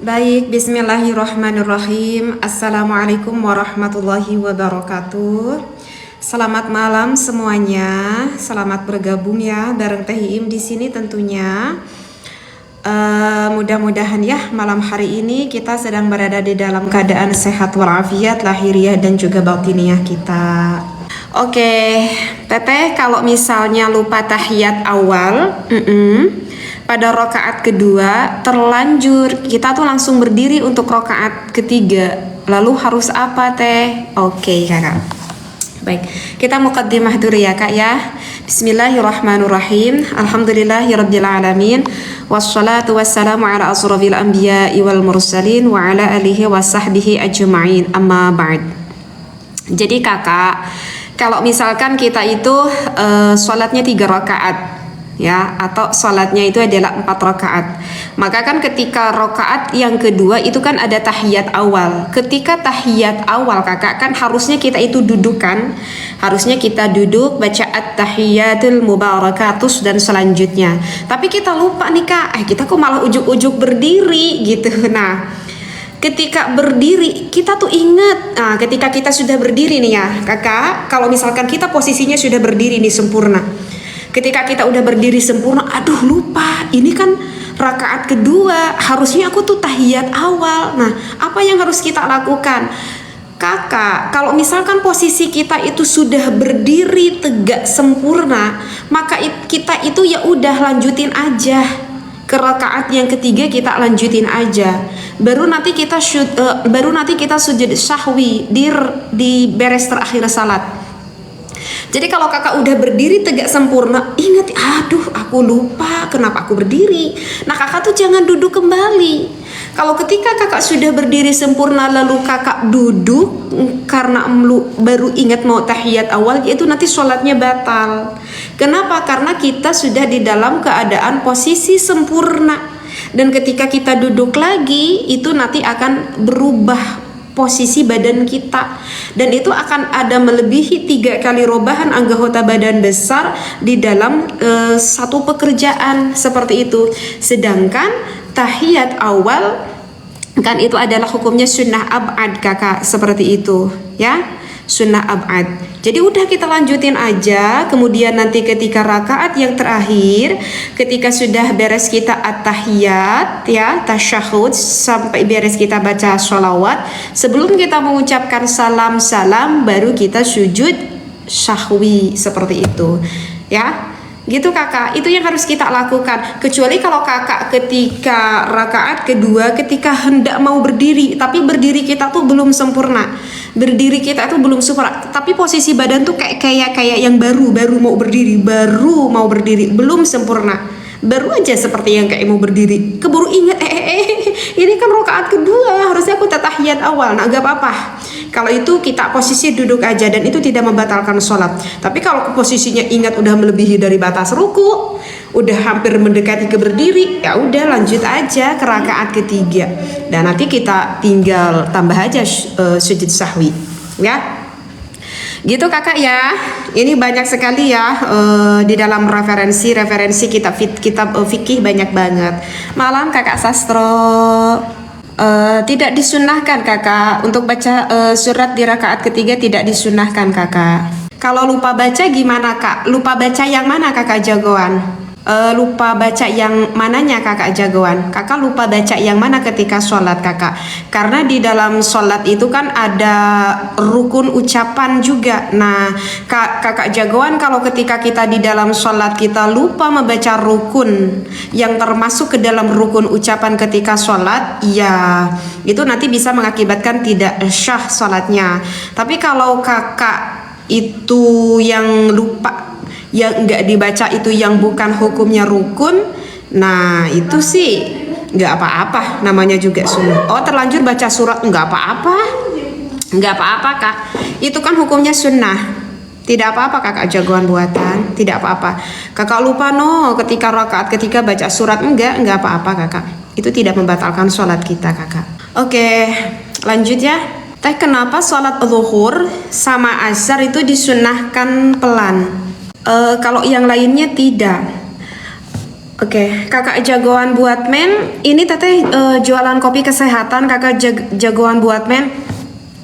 Baik, bismillahirrahmanirrahim. Assalamualaikum warahmatullahi wabarakatuh. Selamat malam semuanya. Selamat bergabung ya bareng Teh Iim di sini tentunya. Mudah-mudahan ya malam hari ini kita sedang berada di dalam keadaan sehat walafiat lahiriah dan juga batiniah kita. Oke, Teteh kalau misalnya lupa tahiyat awal, pada rokaat kedua terlanjur kita tuh langsung berdiri untuk rokaat ketiga, lalu harus apa Teh? Oke kakak, baik kita muqaddimah dulu ya kak ya. Bismillahirrahmanirrahim. Alhamdulillahirabbil alamin. Wassalatu wassalamu ala asrofil anbiya'i wal mursalin wa ala alihi wa sahbihi ajma'in. Amma ba'd. Jadi kakak, kalau misalkan kita itu sholatnya 3 rakaat ya, atau sholatnya itu adalah 4 rakaat, maka kan ketika rakaat yang kedua itu kan ada tahiyat awal. Ketika tahiyat awal kakak kan harusnya kita itu duduk kan, harusnya kita duduk baca at-tahiyatul mubarakatus dan selanjutnya, tapi kita lupa nih kak, kita kok malah ujuk-ujuk berdiri gitu. Nah ketika berdiri kita tuh ingat, ketika kita sudah berdiri nih ya kakak, kalau misalkan kita posisinya sudah berdiri nih sempurna, ketika kita udah berdiri sempurna, aduh lupa, ini kan rakaat kedua, harusnya aku tuh tahiyat awal. Nah apa yang harus kita lakukan kakak? Kalau misalkan posisi kita itu sudah berdiri tegak sempurna, maka kita itu ya udah lanjutin aja ke rakaat yang ketiga, kita lanjutin aja. Baru nanti kita sujud sahwi di beres terakhir salat. Jadi kalau kakak udah berdiri tegak sempurna, ingat, aduh aku lupa kenapa aku berdiri. Nah kakak tuh jangan duduk kembali. Kalau ketika kakak sudah berdiri sempurna lalu kakak duduk karena baru ingat mau tahiyat awal, itu nanti sholatnya batal. Kenapa? Karena kita sudah di dalam keadaan posisi sempurna, dan ketika kita duduk lagi itu nanti akan berubah posisi badan kita, dan itu akan ada melebihi 3 kali robahan anggota badan besar di dalam satu pekerjaan seperti itu. Sedangkan tahiyat awal kan itu adalah hukumnya sunnah ab'ad kakak, seperti itu ya, sunnah ab'ad. Jadi udah kita lanjutin aja. Kemudian nanti ketika rakaat yang terakhir, ketika sudah beres kita at-tahiyat ya, tasyahud, sampai beres kita baca sholawat, sebelum kita mengucapkan salam baru kita sujud syahwi, seperti itu ya, gitu kakak. Itu yang harus kita lakukan. Kecuali kalau kakak ketika rakaat kedua, ketika hendak mau berdiri, tapi berdiri kita tuh belum sempurna, berdiri kita tuh belum sempurna, tapi posisi badan tuh kayak yang baru mau berdiri, belum sempurna, baru aja seperti yang kayak mau berdiri, keburu ingat ini kan rakaat kedua, harusnya aku tahiyat awal. Nah gak apa-apa kalau itu kita posisi duduk aja, dan itu tidak membatalkan sholat. Tapi kalau posisinya ingat udah melebihi dari batas ruku, udah hampir mendekati ke berdiri, ya udah lanjut aja ke rakaat ketiga, dan nanti kita tinggal tambah aja sujud sahwi ya, gitu kakak ya. Ini banyak sekali ya di dalam referensi kitab fikih, banyak banget. Malam kakak Sastro. Tidak disunnahkan kakak untuk baca surat di rakaat ketiga, tidak disunnahkan kakak. Kalau lupa baca gimana kak? Lupa baca yang mana kakak jagoan? Lupa baca yang mananya kakak jagoan? Kakak lupa baca yang mana ketika sholat kakak? Karena di dalam sholat itu kan ada rukun ucapan juga. Nah kakak jagoan, kalau ketika kita di dalam sholat kita lupa membaca rukun yang termasuk ke dalam rukun ucapan ketika sholat, ya itu nanti bisa mengakibatkan tidak syah sholatnya. Tapi kalau kakak itu yang lupa, yang enggak dibaca itu yang bukan hukumnya rukun, nah itu sih enggak apa-apa, namanya juga sunnah. Oh terlanjur baca surat, enggak apa-apa kak, itu kan hukumnya sunnah, tidak apa-apa kakak jagoan buatan, tidak apa-apa. Kakak lupa ketika rakaat ketika baca surat, enggak apa-apa kakak, itu tidak membatalkan sholat kita kakak. Oke lanjut ya Teh, kenapa sholat zuhur sama asar itu disunnahkan pelan? Kalau yang lainnya tidak. Oke, kakak jagoan buat men. Ini teteh jualan kopi kesehatan. Kakak jagoan buat men.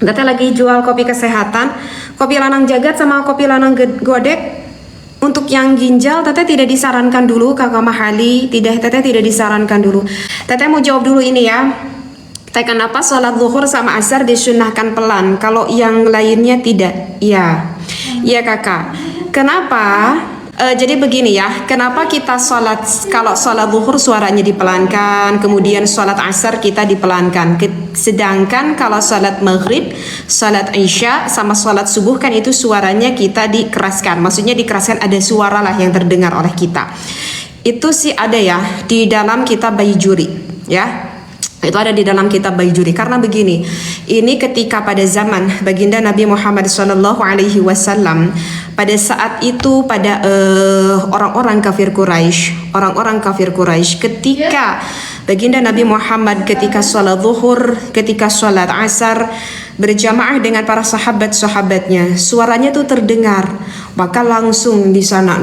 Teteh lagi jual kopi kesehatan, kopi lanang jagat sama kopi lanang godek. Untuk yang ginjal, teteh tidak disarankan dulu, kakak Mahali. Teteh tidak disarankan dulu. Teteh mau jawab dulu ini ya. Teteh, kenapa sholat zuhur sama asar disunnahkan pelan, kalau yang lainnya tidak? Iya, iya kakak. Kenapa? Jadi begini ya, kenapa kita kalau sholat zuhur suaranya dipelankan, kemudian sholat asar kita dipelankan, sedangkan kalau sholat maghrib, sholat isya, sama sholat subuh kan itu suaranya kita dikeraskan, maksudnya dikeraskan, ada suara lah yang terdengar oleh kita. Itu sih ada ya di dalam kitab Baijuri ya. Itu ada di dalam kitab Baijuri. Karena begini, ini ketika pada zaman baginda Nabi Muhammad SAW, pada saat itu pada orang-orang kafir Quraisy, ketika baginda Nabi Muhammad ketika sholat zuhur, ketika sholat asar berjamaah dengan para sahabat-sahabatnya, suaranya tuh terdengar, maka langsung di sana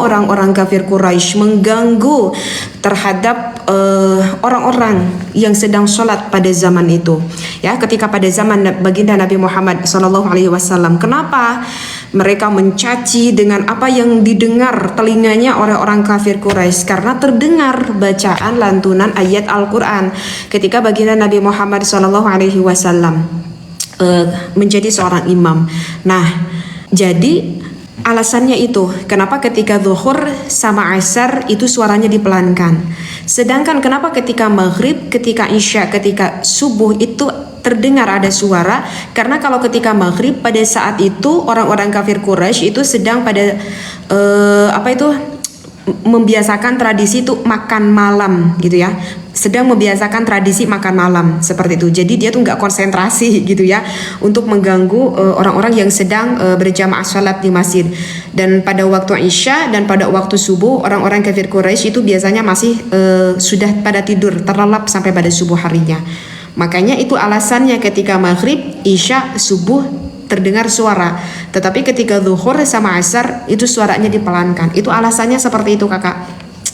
orang-orang kafir Quraisy mengganggu terhadap orang-orang yang sedang sholat pada zaman itu ya, ketika pada zaman baginda Nabi Muhammad SAW. Kenapa? Mereka mencaci dengan apa yang didengar telinganya oleh orang kafir Quraisy, karena terdengar bacaan lantunan ayat Al-Quran ketika baginda Nabi Muhammad SAW menjadi seorang imam. Nah, jadi alasannya itu kenapa ketika zuhur sama asar itu suaranya dipelankan, sedangkan kenapa ketika maghrib, ketika isya, ketika subuh itu terdengar ada suara, karena kalau ketika maghrib pada saat itu orang-orang kafir Quraisy itu sedang pada membiasakan tradisi itu makan malam gitu ya, sedang membiasakan tradisi makan malam seperti itu. Jadi dia tuh nggak konsentrasi gitu ya untuk mengganggu orang-orang yang sedang berjamaah sholat di masjid. Dan pada waktu isya dan pada waktu subuh orang-orang kafir Quraisy itu biasanya masih sudah pada tidur terlelap sampai pada subuh harinya. Makanya itu alasannya ketika maghrib, isya, subuh terdengar suara, tetapi ketika zuhur sama asar itu suaranya dipelankan. Itu alasannya seperti itu kakak.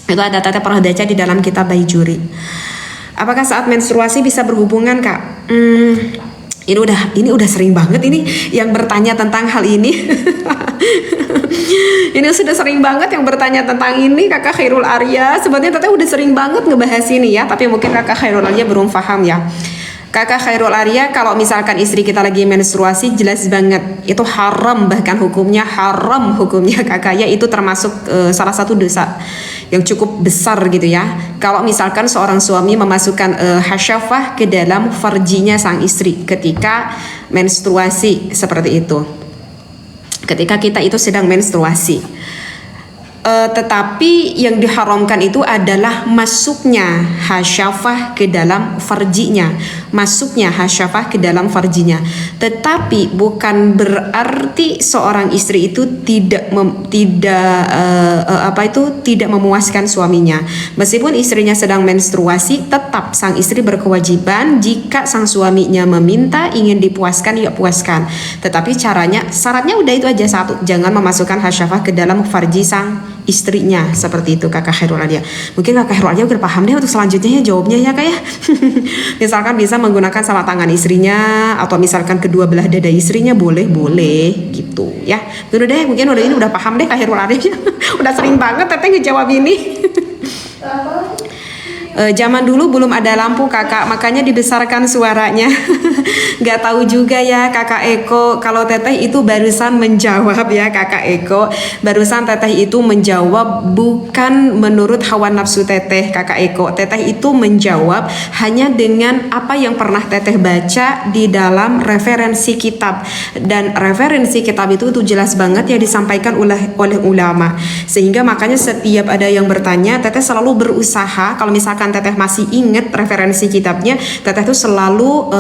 Itu ada teteh pernah baca di dalam kitab Baijuri. Apakah saat menstruasi bisa berhubungan kak? Ini udah sering banget ini yang bertanya tentang hal ini. Ini sudah sering banget yang bertanya tentang ini, kakak Khairul Arya. Sebenarnya teteh udah sering banget ngebahas ini ya, tapi mungkin kakak Khairul Arya belum paham ya. Kakak Khairul Arya, kalau misalkan istri kita lagi menstruasi, jelas banget itu haram, bahkan hukumnya haram hukumnya kakak ya. Itu termasuk salah satu dosa yang cukup besar gitu ya, kalau misalkan seorang suami memasukkan hasyafah ke dalam farjinya sang istri ketika menstruasi seperti itu, ketika kita itu sedang menstruasi. Tetapi yang diharamkan itu adalah masuknya hasyafah ke dalam farjinya, Tetapi bukan berarti seorang istri itu tidak memuaskan suaminya. Meskipun istrinya sedang menstruasi, tetap sang istri berkewajiban jika sang suaminya meminta ingin dipuaskan, ya puaskan. Tetapi syaratnya udah itu aja, satu, jangan memasukkan hasyafah ke dalam farji sang istrinya, seperti itu kakak Khairul Arya. Mungkin kakak Khairul Arya udah paham deh untuk selanjutnya ya jawabnya ya kak ya. Misalkan bisa menggunakan sama tangan istrinya atau misalkan kedua belah dada istrinya, boleh gitu ya. Udah deh, mungkin ini udah paham deh kak Khairul Arya. Udah sering banget teteh ngejawab ini. Zaman dulu belum ada lampu kakak, makanya dibesarkan suaranya. Gak tahu juga ya kakak Eko, kalau teteh itu barusan menjawab ya kakak Eko, barusan teteh itu menjawab bukan menurut hawa nafsu teteh kakak Eko. Teteh itu menjawab hanya dengan apa yang pernah teteh baca di dalam referensi kitab, dan referensi kitab itu jelas banget ya disampaikan oleh ulama, sehingga makanya setiap ada yang bertanya, teteh selalu berusaha, kalau misalkan teteh masih ingat referensi kitabnya, teteh tuh selalu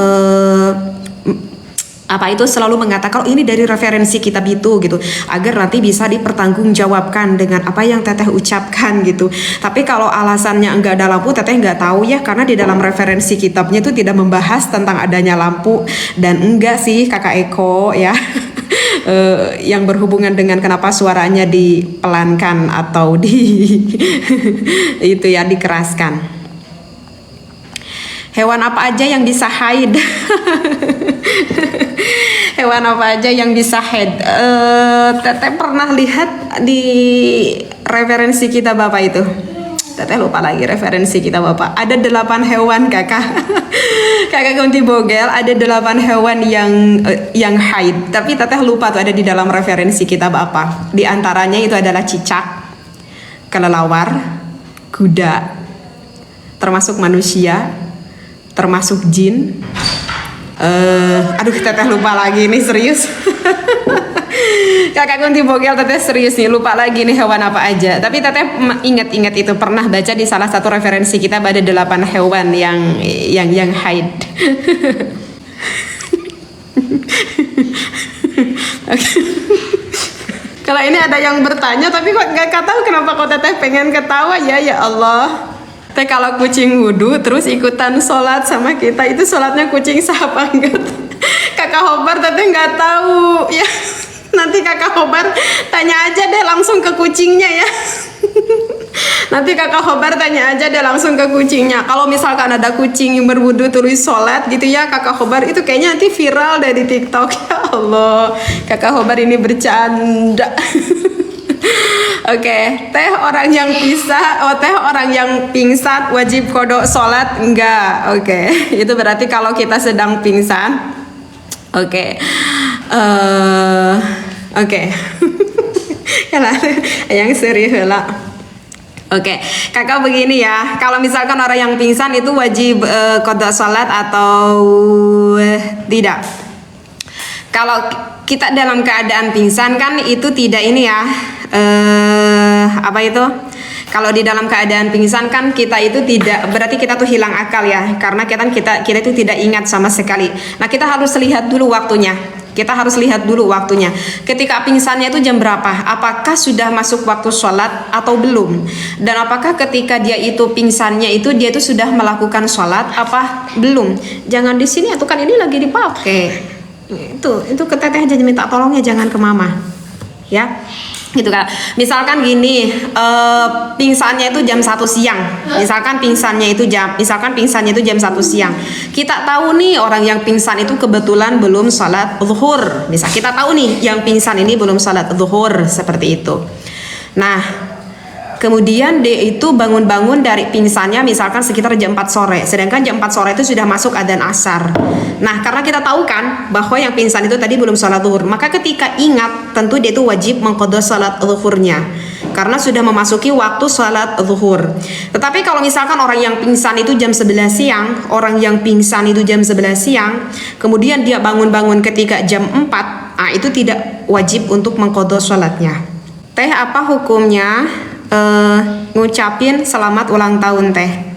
selalu mengatakan kalau ini dari referensi kitab itu gitu, agar nanti bisa dipertanggungjawabkan dengan apa yang teteh ucapkan gitu. Tapi kalau alasannya enggak ada lampu, teteh enggak tahu ya, karena di dalam referensi kitabnya itu tidak membahas tentang adanya lampu. Dan enggak sih kakak Eko ya. yang berhubungan dengan kenapa suaranya dipelankan atau itu ya dikeraskan. Hewan apa aja yang bisa haid? Hewan apa aja yang bisa haid? Teteh pernah lihat di referensi kita Bapak itu. Teteh lupa lagi referensi kita Bapak. Ada 8 hewan kakak. Kakak Kunti Bogel ada 8 hewan yang haid. Tapi teteh lupa tuh ada di dalam referensi kita Bapak. Di antaranya itu adalah cicak, kelelawar, kuda, termasuk manusia, termasuk jin. Aduh teteh lupa lagi nih serius. Kakak Kunti Bogel teteh serius nih lupa lagi nih hewan apa aja. Tapi teteh ingat-ingat itu pernah baca di salah satu referensi kita ada 8 hewan yang haid. Kalau ini ada yang bertanya tapi kok nggak tahu kenapa kok teteh pengen ketawa ya Allah. Teh kalau kucing wudhu terus ikutan sholat sama kita itu sholatnya kucing sah apa enggak? Kakak Hobar teteh nggak tahu ya. Nanti kakak Hobar tanya aja deh langsung ke kucingnya ya. Nanti kakak Hobar tanya aja deh langsung ke kucingnya. Kalau misalkan ada kucing yang berwudu terus sholat gitu ya kakak Hobar itu kayaknya nanti viral deh di TikTok. Ya Allah kakak Hobar ini bercanda. Oke, teh orang yang teh orang yang pingsan wajib kodok sholat enggak? Oke, itu berarti kalau kita sedang pingsan. Oke. Yang serius lah. Oke, kakak begini ya. Kalau misalkan orang yang pingsan itu wajib qada salat atau tidak? Kalau kita dalam keadaan pingsan kan itu tidak ini ya. Apa itu? Kalau di dalam keadaan pingsan kan kita itu tidak berarti kita tuh hilang akal ya, karena kita itu tidak ingat sama sekali. Nah kita harus lihat dulu waktunya. Kita harus lihat dulu waktunya. Ketika pingsannya itu jam berapa? Apakah sudah masuk waktu sholat atau belum? Dan apakah ketika dia itu pingsannya itu dia itu sudah melakukan sholat apa belum? Jangan di sini, itu kan ini lagi dipakai. Itu ke teteh aja minta tolongnya jangan ke mama. Ya. Gitu kan. Misalkan gini, pingsannya itu jam 1 siang. Misalkan pingsannya itu jam 1 siang. Kita tahu nih orang yang pingsan itu kebetulan belum sholat zuhur. Misal kita tahu nih yang pingsan ini belum sholat zuhur seperti itu. Nah, kemudian dia itu bangun-bangun dari pingsannya misalkan sekitar jam 4 sore. Sedangkan jam 4 sore itu sudah masuk adzan asar. Nah, karena kita tahu kan bahwa yang pingsan itu tadi belum sholat zuhur, maka ketika ingat tentu dia itu wajib mengqadha sholat zuhurnya karena sudah memasuki waktu sholat zuhur. Tetapi kalau misalkan orang yang pingsan itu jam 11 siang, kemudian dia bangun-bangun ketika jam 4, nah itu tidak wajib untuk mengqadha sholatnya. Teh apa hukumnya ngucapin selamat ulang tahun teh?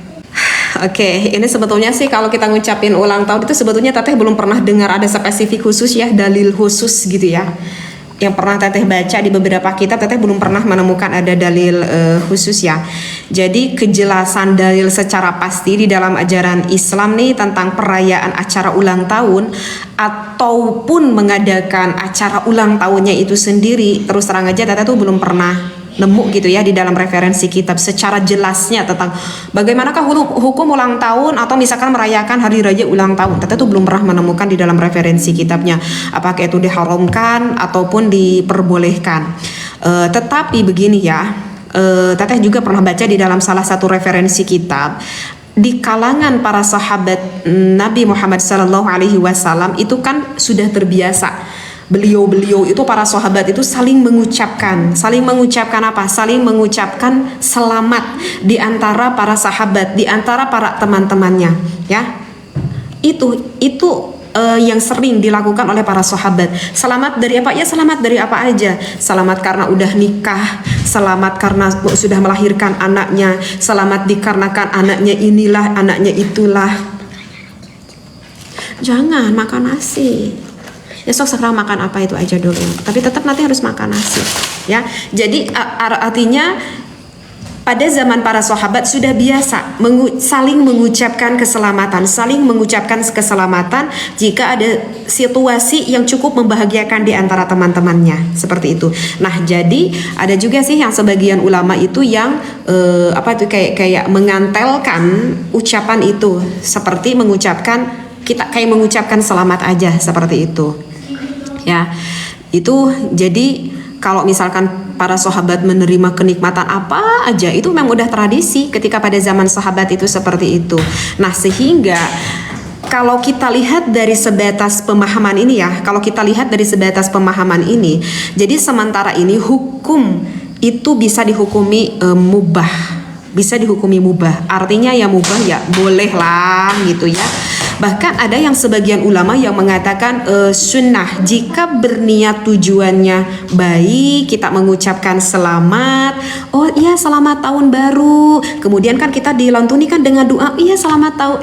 Oke, ini sebetulnya sih kalau kita ngucapin ulang tahun itu sebetulnya teteh belum pernah dengar ada spesifik khusus ya, dalil khusus gitu ya. Yang pernah teteh baca di beberapa kitab, teteh belum pernah menemukan ada dalil khusus ya. Jadi kejelasan dalil secara pasti di dalam ajaran Islam nih tentang perayaan acara ulang tahun ataupun mengadakan acara ulang tahunnya itu sendiri, terus terang aja teteh tuh belum pernah nemu gitu ya di dalam referensi kitab secara jelasnya tentang bagaimanakah hukum ulang tahun atau misalkan merayakan hari raya ulang tahun. Teteh tuh belum pernah menemukan di dalam referensi kitabnya apakah itu diharamkan ataupun diperbolehkan. Tetapi begini ya, teteh juga pernah baca di dalam salah satu referensi kitab di kalangan para sahabat Nabi Muhammad SAW itu kan sudah terbiasa. Beliau itu para sahabat itu saling mengucapkan apa? Saling mengucapkan selamat di antara para sahabat, di antara para teman-temannya, ya. Itu yang sering dilakukan oleh para sahabat. Selamat dari apa? Ya selamat dari apa aja. Selamat karena udah nikah, selamat karena sudah melahirkan anaknya, selamat dikarenakan anaknya inilah, anaknya itulah. Jangan makan nasi. Esok sekarang makan apa itu aja dulu, tapi tetap nanti harus makan nasi ya. Jadi artinya pada zaman para sahabat sudah biasa saling mengucapkan keselamatan, saling mengucapkan keselamatan jika ada situasi yang cukup membahagiakan di antara teman-temannya, seperti itu. Nah, jadi ada juga sih yang sebagian ulama itu yang kayak mengantelkan ucapan itu, seperti mengucapkan selamat aja, seperti itu. Ya, itu jadi kalau misalkan para sahabat menerima kenikmatan apa aja, itu memang udah tradisi ketika pada zaman sahabat itu seperti itu. Nah, sehingga kalau kita lihat dari sebatas pemahaman ini ya, jadi sementara ini hukum itu bisa dihukumi mubah. Artinya ya mubah ya boleh lah gitu ya. Bahkan ada yang sebagian ulama yang mengatakan sunnah jika berniat tujuannya baik, kita mengucapkan selamat, oh iya selamat tahun baru, kemudian kan kita dilantunkan dengan doa, iya selamat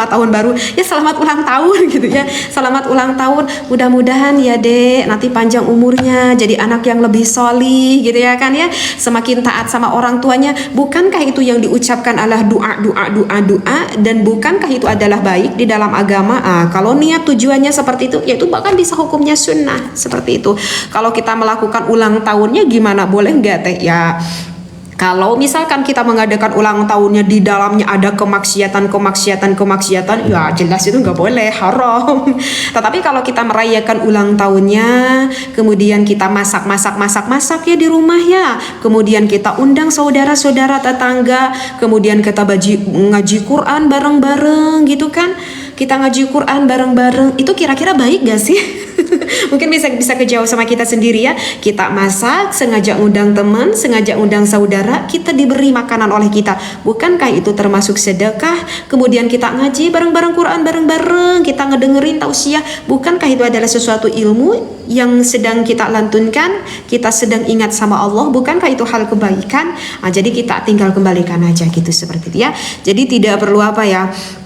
tahun baru, ya selamat ulang tahun gitu ya, selamat ulang tahun, mudah-mudahan ya dek nanti panjang umurnya jadi anak yang lebih solih gitu ya kan ya, semakin taat sama orang tuanya. Bukankah itu yang diucapkan adalah doa, dan bukankah itu adalah baik di dalam agama? Kalau niat tujuannya seperti itu, yaitu bahkan bisa hukumnya sunnah seperti itu. Kalau kita melakukan ulang tahunnya gimana, boleh nggak teh? Ya kalau misalkan kita mengadakan ulang tahunnya di dalamnya ada kemaksiatan, ya jelas itu nggak boleh, haram. Tetapi kalau kita merayakan ulang tahunnya, kemudian kita masak ya di rumah ya, kemudian kita undang saudara-saudara tetangga, kemudian kita ngaji Quran bareng-bareng gitu kan, kita ngaji Quran bareng-bareng, itu kira-kira baik gak sih? Mungkin bisa kejauh sama kita sendiri ya. Kita masak, sengaja undang teman, sengaja undang saudara, kita diberi makanan oleh kita. Bukankah itu termasuk sedekah? Kemudian kita ngaji bareng-bareng Quran bareng-bareng, kita ngedengerin tausiah. Bukankah itu adalah sesuatu ilmu yang sedang kita lantunkan, kita sedang ingat sama Allah? Bukankah itu hal kebaikan? Jadi kita tinggal kembalikan aja gitu, seperti itu ya. Jadi tidak perlu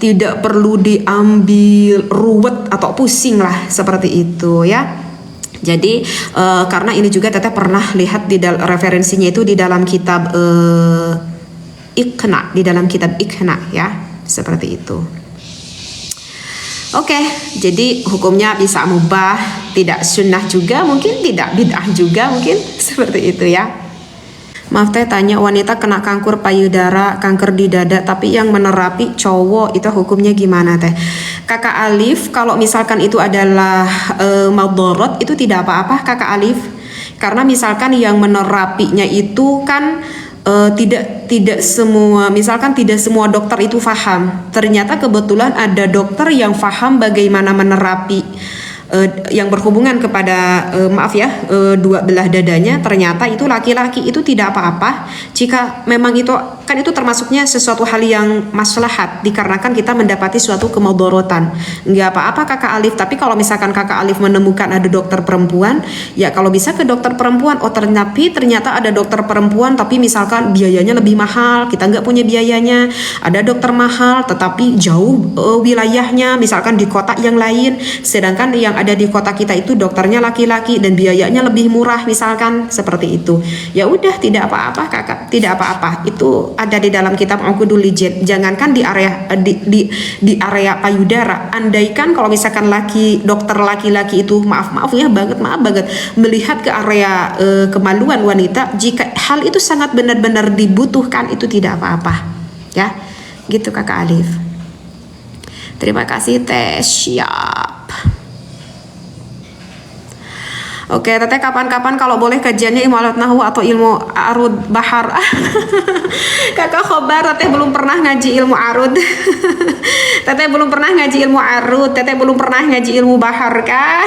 tidak perlu diambil ruwet atau pusing lah seperti itu ya. Jadi karena ini juga Teteh pernah lihat di referensinya itu di dalam kitab Iqna, ya, seperti itu. Oke, jadi hukumnya bisa mubah, tidak sunnah juga, mungkin tidak bid'ah juga, mungkin seperti itu ya. Maaf teh, tanya, wanita kena kanker payudara, kanker di dada, tapi yang menerapi cowok, itu hukumnya gimana teh? Kakak Alif, kalau misalkan itu adalah madorot, itu tidak apa-apa Kakak Alif, karena misalkan yang menerapinya itu kan tidak semua, misalkan tidak semua dokter itu paham. Ternyata kebetulan ada dokter yang paham bagaimana menerapi yang berhubungan kepada dua belah dadanya. Ternyata itu laki-laki, itu tidak apa-apa jika memang itu kan itu termasuknya sesuatu hal yang maslahat, dikarenakan kita mendapati suatu kemudorotan. Nggak apa-apa Kakak Alif. Tapi kalau misalkan Kakak Alif menemukan ada dokter perempuan, ya kalau bisa ke dokter perempuan. Oh ternyata ada dokter perempuan tapi misalkan biayanya lebih mahal, kita nggak punya biayanya. Ada dokter mahal tetapi jauh wilayahnya, misalkan di kota yang lain, sedangkan yang ada di kota kita itu dokternya laki-laki dan biayanya lebih murah, misalkan seperti itu. Ya udah, tidak apa-apa Kakak, tidak apa-apa. Itu ada di dalam kitab Uqudul Lijin. Jangankan di area di area payudara, andaikan kalau misalkan dokter laki-laki itu maaf banget melihat ke area kemaluan wanita, jika hal itu sangat benar-benar dibutuhkan, itu tidak apa-apa ya, gitu Kakak Alif. Terima kasih Teh, siap. Oke, Teteh kapan-kapan kalau boleh kajiannya ilmu alat nahwu atau ilmu arud bahar. Kakak Khobar, Teteh belum pernah ngaji ilmu arud. Teteh belum pernah ngaji ilmu arud, Teteh belum pernah ngaji ilmu bahar kah?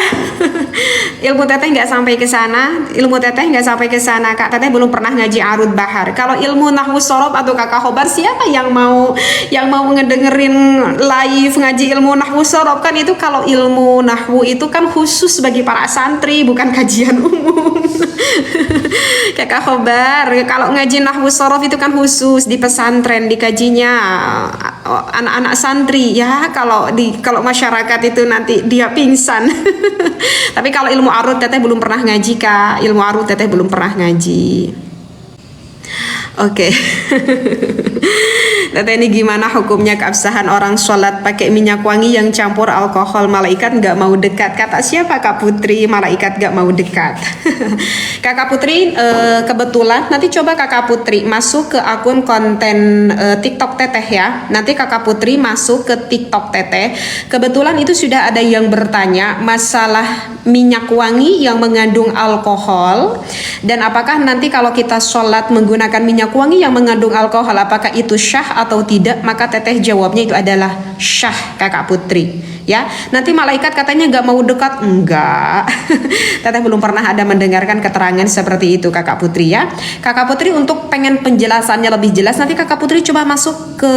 Ilmu Teteh nggak sampai ke sana, Kak. Teteh belum pernah ngaji arud bahar. Kalau ilmu nahwu sorob atau Kakak Khobar, siapa yang mau ngedengerin live ngaji ilmu nahwu sorob? Kan itu kalau ilmu nahwu itu kan khusus bagi para santri, bukan kajian umum. Kakak Khobar, kalau ngaji nahwu sorof itu kan khusus di pesantren, dikajinya anak-anak santri ya. Kalau masyarakat itu nanti dia pingsan. Tapi kalau ilmu arud Teteh belum pernah ngaji Kak, ilmu arud Teteh belum pernah ngaji. Oke. Teteh, ini gimana hukumnya keabsahan orang sholat pakai minyak wangi yang campur alkohol? Malaikat nggak mau dekat. Kata siapa Kak Putri? Malaikat nggak mau dekat. Kakak Putri, kebetulan nanti coba Kakak Putri masuk ke akun konten TikTok Teteh ya. Nanti Kakak Putri masuk ke TikTok Teteh. Kebetulan itu sudah ada yang bertanya masalah minyak wangi yang mengandung alkohol, dan apakah nanti kalau kita sholat menggunakan minyak wangi yang mengandung alkohol, apakah itu syah atau tidak? Maka Teteh jawabnya itu adalah syah Kakak Putri ya. Nanti malaikat katanya nggak mau dekat, enggak. Teteh belum pernah ada mendengarkan keterangan seperti itu Kakak Putri ya. Kakak Putri untuk pengen penjelasannya lebih jelas, nanti Kakak Putri coba masuk ke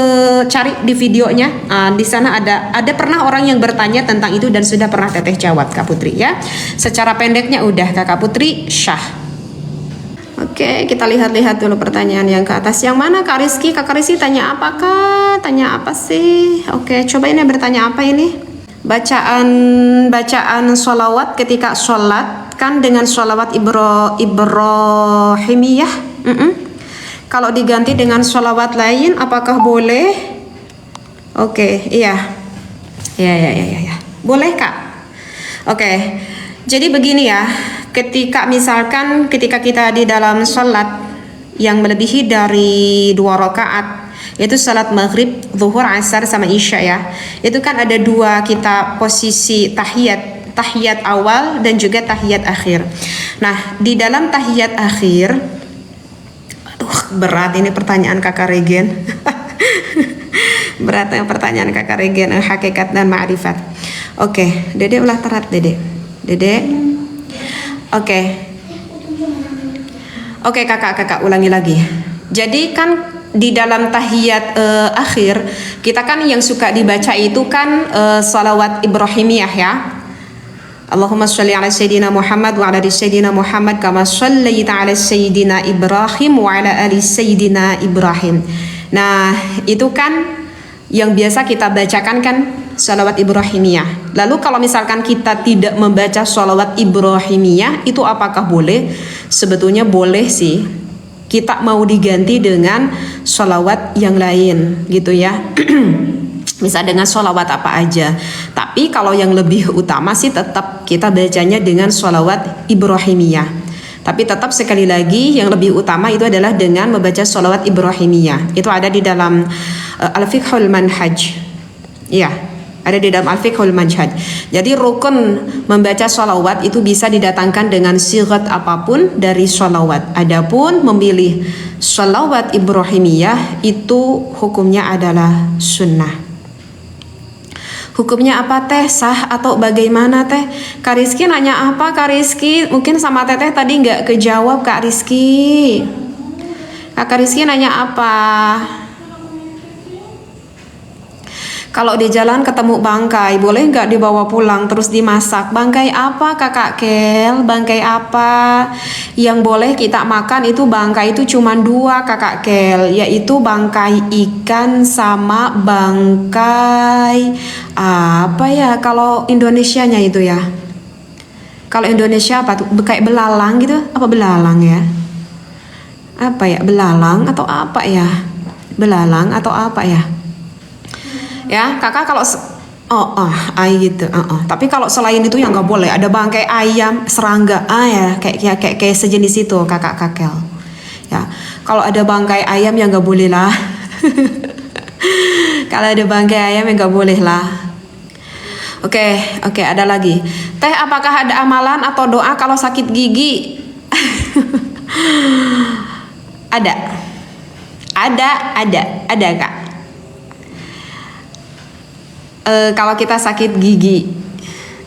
cari di videonya. Di sana ada pernah orang yang bertanya tentang itu dan sudah pernah Teteh jawab Kak Putri ya. Secara pendeknya udah Kakak Putri syah. Oke, kita lihat-lihat dulu pertanyaan yang ke atas. Yang mana Kak Rizky? Kakak Rizky tanya apa Kak? Tanya apa sih? Oke, coba ini bertanya apa ini? Bacaan sholawat ketika sholat kan dengan sholawat Ibrahimiyah. Kalau diganti dengan sholawat lain apakah boleh? Oke, iya. Ya. Boleh Kak. Oke. Jadi begini ya. Ketika kita di dalam sholat yang melebihi dari 2 rakaat, yaitu sholat maghrib, zuhur, asar sama isya ya, itu kan ada 2 kita posisi tahiyat awal dan juga tahiyat akhir. Nah, di dalam tahiyat akhir, aduh berat ini pertanyaan Kakak Regen. Berat yang pertanyaan Kakak Regen, hakikat dan ma'rifat. Oke, Dede ulah terat Dede. Oke kakak ulangi lagi. Jadi kan di dalam tahiyat akhir kita kan yang suka dibaca itu kan salawat Ibrahimiyah ya. Allahumma sholli ala sayyidina Muhammad wa ala ali sayyidina Muhammad kama shallaita ala sayyidina Ibrahim wa ala ali sayyidina Ibrahim. Nah, itu kan yang biasa kita bacakan kan sholawat Ibrahimiyah. Lalu kalau misalkan kita tidak membaca sholawat Ibrahimiyah, itu apakah boleh? Sebetulnya boleh sih. Kita mau diganti dengan sholawat yang lain gitu ya. Bisa dengan sholawat apa aja. Tapi kalau yang lebih utama sih tetap kita bacanya dengan sholawat Ibrahimiyah. Tapi tetap sekali lagi yang lebih utama itu adalah dengan membaca sholawat Ibrahimiyah. Itu ada di dalam Al-Fiqhul Manhaj. Ya, ada di dalam Al-Fiqhul Manhaj. Jadi rukun membaca sholawat itu bisa didatangkan dengan sighat apapun dari sholawat. Adapun memilih sholawat Ibrahimiyah itu hukumnya adalah sunnah. Hukumnya apa Teh? Sah atau bagaimana Teh? Kak Rizky nanya apa Kak Rizky? Mungkin sama Teteh tadi nggak kejawab Kak Rizky. Kak Rizky nanya apa? Kalau di jalan ketemu bangkai, boleh nggak dibawa pulang terus dimasak? Bangkai apa Kakak Kel? Bangkai apa? Yang boleh kita makan itu bangkai itu cuma 2 Kakak Kel, yaitu bangkai ikan sama bangkai apa ya kalau Indonesianya itu ya? Kalau Indonesia apa tuh? Kayak belalang gitu? Apa belalang ya? Apa ya? Belalang atau apa ya? Belalang atau apa ya? Ya kakak kalau gitu. Tapi kalau selain itu yang nggak boleh ada bangkai ayam, serangga, ya kayak sejenis itu kakak kakel. Ya kalau ada bangkai ayam yang nggak boleh lah. Kalau ada bangkai ayam yang nggak boleh lah. Oke, ada lagi. Teh, apakah ada amalan atau doa kalau sakit gigi? Ada kak. Kalau kita sakit gigi,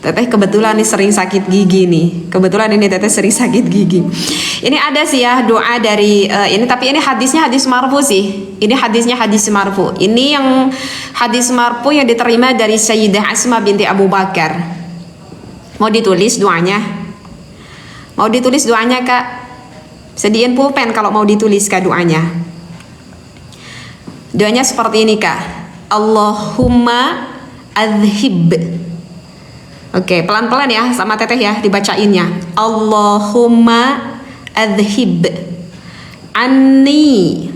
Teteh kebetulan nih sering sakit gigi nih. Kebetulan ini Teteh sering sakit gigi. Ini ada sih ya doa dari ini, tapi ini hadisnya hadis marfu sih. Ini hadisnya hadis marfu. Ini yang hadis marfu yang diterima dari Sayyidah Asma binti Abu Bakar. Mau ditulis doanya? Mau ditulis doanya kak? Sediain pulpen kalau mau ditulis kak doanya. Doanya seperti ini kak. Allahumma adhib. Oke, pelan-pelan ya sama Teteh ya dibacainnya. Allahumma adhib anni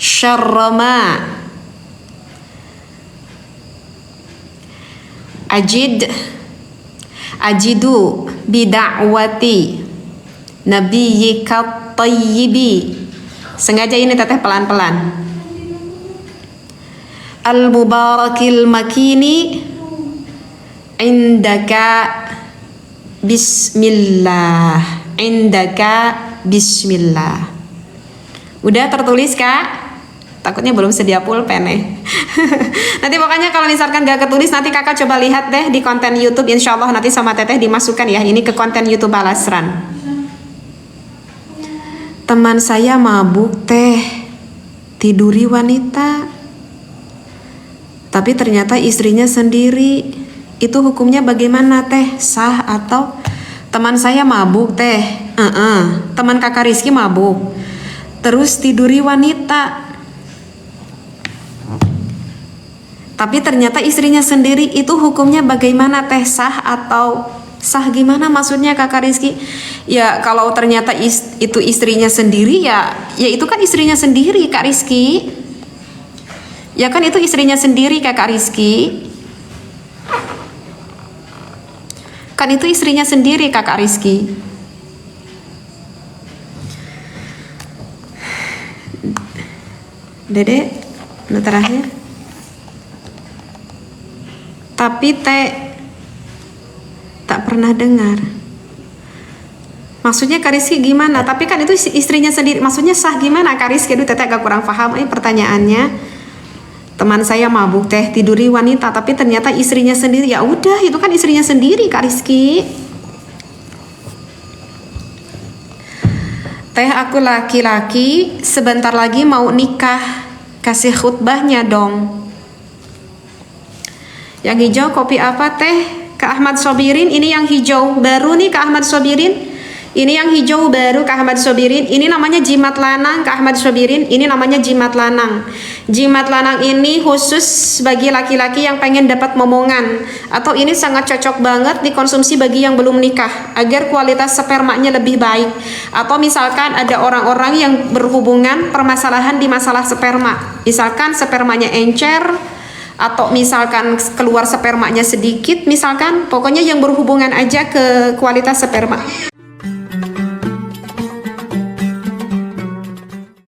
syarrama. Ajidu bida'wati nabiyyika tayyibi. Sengaja ini teteh pelan-pelan. Al-mubarakil makini indaka bismillah. Indaka bismillah. Udah tertulis kak? Takutnya belum sedia pulpen nih. Nanti pokoknya kalau misalkan gak ketulis, nanti kakak coba lihat deh di konten YouTube. Insya Allah nanti sama teteh dimasukkan ya. Ini ke konten YouTube Alasran. Teman saya mabuk teh, tiduri wanita, tapi ternyata istrinya sendiri. Itu hukumnya bagaimana teh? Sah atau? Teman saya mabuk teh, teman kakak Rizky mabuk, terus tiduri wanita, tapi ternyata istrinya sendiri. Itu hukumnya bagaimana teh? Sah atau? Sah gimana maksudnya kakak Rizky? Ya kalau ternyata itu istrinya sendiri, ya itu kan istrinya sendiri kak Rizky. Ya kan itu istrinya sendiri kakak Rizky. Kan itu istrinya sendiri kakak Rizky. Dede, terakhir. Tapi teh tak pernah dengar. Maksudnya kak Rizky gimana? Tapi kan itu istrinya sendiri. Maksudnya sah gimana kak Rizky? Aduh teteh agak kurang paham pertanyaannya. Teman saya mabuk teh, tiduri wanita, tapi ternyata istrinya sendiri. Ya udah, itu kan istrinya sendiri kak Rizky. Teh aku laki-laki, sebentar lagi mau nikah, kasih khutbahnya dong. Yang hijau kopi apa teh? Kak Ahmad Sobirin, ini yang hijau baru nih Kak Ahmad Sobirin. Ini yang hijau baru Kak Ahmad Sobirin. Ini namanya jimat lanang Kak Ahmad Sobirin. Ini namanya jimat lanang. Jimat lanang ini khusus bagi laki-laki yang pengen dapat momongan. Atau ini sangat cocok banget dikonsumsi bagi yang belum nikah, agar kualitas spermanya lebih baik. Atau misalkan ada orang-orang yang berhubungan permasalahan di masalah sperma. Misalkan spermanya encer, atau misalkan keluar spermanya sedikit, misalkan pokoknya yang berhubungan aja ke kualitas sperma.